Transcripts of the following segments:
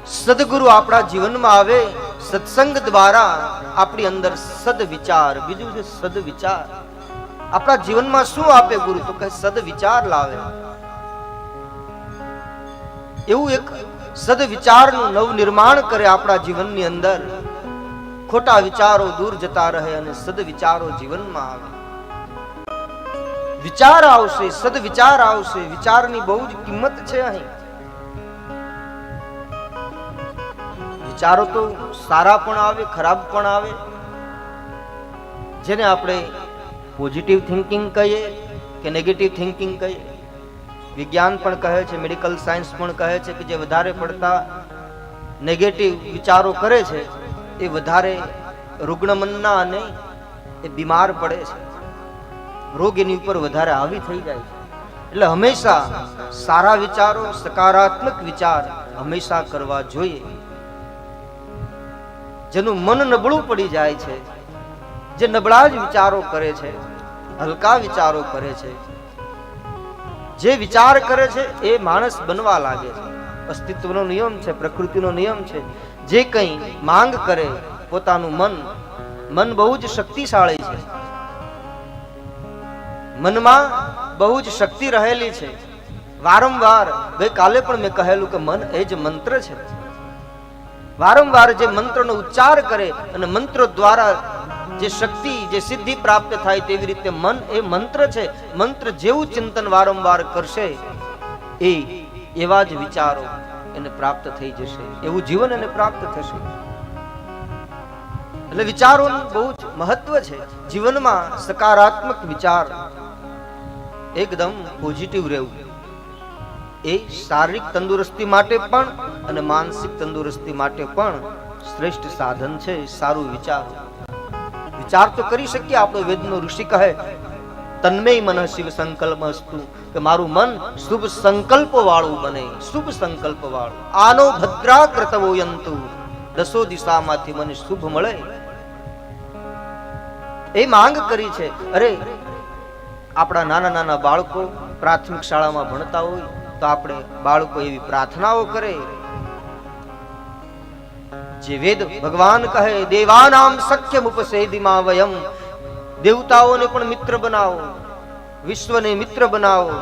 સદગુરુ આપણા જીવનમાં આવે, સત્સંગ દ્વારા આપણી અંદર સદવિચાર, બીજું છે સદવિચાર. આપણા જીવનમાં શું આપે ગુરુ? તો કહે સદવિચાર લાવે. એવું એક સદવિચારનું નવ નિર્માણ કરે આપણા જીવનની અંદર. ખોટા વિચારો દૂર જતા રહે અને સદવિચારો જીવનમાં આવે. વિચાર આવશે, સદવિચાર આવશે. વિચારની બહુ જ કિંમત છે. અહીં વિચારો તો સારા પણ આવે, ખરાબ પણ આવે. જેને આપણે પોઝિટિવ થિંકિંગ કહીએ કે નેગેટિવ થિંકિંગ કહીએ. વિજ્ઞાન પણ કહે છે, મેડિકલ સાયન્સ પણ કહે છે કે જે વધારે પડતા નેગેટિવ વિચારો કરે છે એ વધારે રૂગ્ણમનના અને એ બીમાર પડે છે. રોગ એની ઉપર વધારે હાવી થઈ જાય છે. એટલે હંમેશા સારા વિચારો, સકારાત્મક વિચાર હંમેશા કરવા જોઈએ. જેનું મન નબળું પડી જાય છે, જે નબળા જ વિચારો કરે છે, હલકા વિચારો કરે છે, જે વિચાર કરે છે એ માણસ બનવા લાગે છે. અસ્તિત્વનો નિયમ છે, પ્રકૃતિનો નિયમ છે. જે કંઈ માંગ કરે પોતાનું મન બહુ જ શક્તિશાળી છે. મનમાં બહુ જ શક્તિ રહેલી છે. વારંવાર ગઈકાલે પણ મેં કહેલું કે મન એ જ મંત્ર છે. વારંવાર જે મંત્રનો ઉચ્ચાર કરે અને મંત્ર દ્વારા જે શક્તિ, જે સિદ્ધિ પ્રાપ્ત થાય, તેવી રીતે મન એ મંત્ર છે. મંત્ર જેવું ચિંતન વારંવાર કરશે એ એવા જ વિચારો એને પ્રાપ્ત થઈ જશે, એવું જીવન એને પ્રાપ્ત થશે. એટલે વિચારોનું બહુ જ મહત્વ છે. જીવનમાં સકારાત્મક વિચાર, એકદમ પોઝિટિવ રહેવું એ શારીરિક તંદુરસ્તી માટે પણ અને માનસિક તંદુરસ્તી માટે પણ શ્રેષ્ઠ સાધન છે. સારું વિચાર તો કરી શકીએ. આપણો વેદનો ઋષિ કહે તન્મય મન શિવ સંકલ્પ અસ્તુ, કે મારું મન શુભ સંકલ્પ વાળું બને, શુભ સંકલ્પ વાળું. આનો ભદ્રા કર્તવો યંતુ, દસો દિશામાંથી મને શુભ મળે એ માંગ કરી છે. અરે આપણા નાના નાના બાળકો પ્રાથમિક શાળામાં ભણતા હોય તો આપણે બાળકો એવી પ્રાર્થનાઓ કરે જે વેદ ભગવાન કહે દેવાનામ સખ્યમ ઉપસેદિમા વયમ, દેવતાઓને પણ મિત્ર બનાવો, વિશ્વને મિત્ર બનાવો.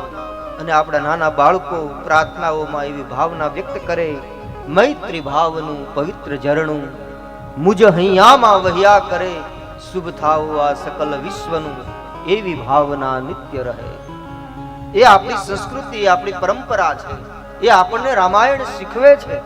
અને આપણા નાના બાળકો પ્રાર્થનાઓમાં એવી ભાવના વ્યક્ત કરે મૈત્રી ભાવનું પવિત્ર ઝરણું મુજ હૈયામાં વહ્યા કરે, શુભ થાવો આ સકલ વિશ્વનું, એવી ભાવના નિત્ય રહે. એ આપણી સંસ્કૃતિ, આપણી પરંપરા છે. એ આપણને રામાયણ શીખવે છે.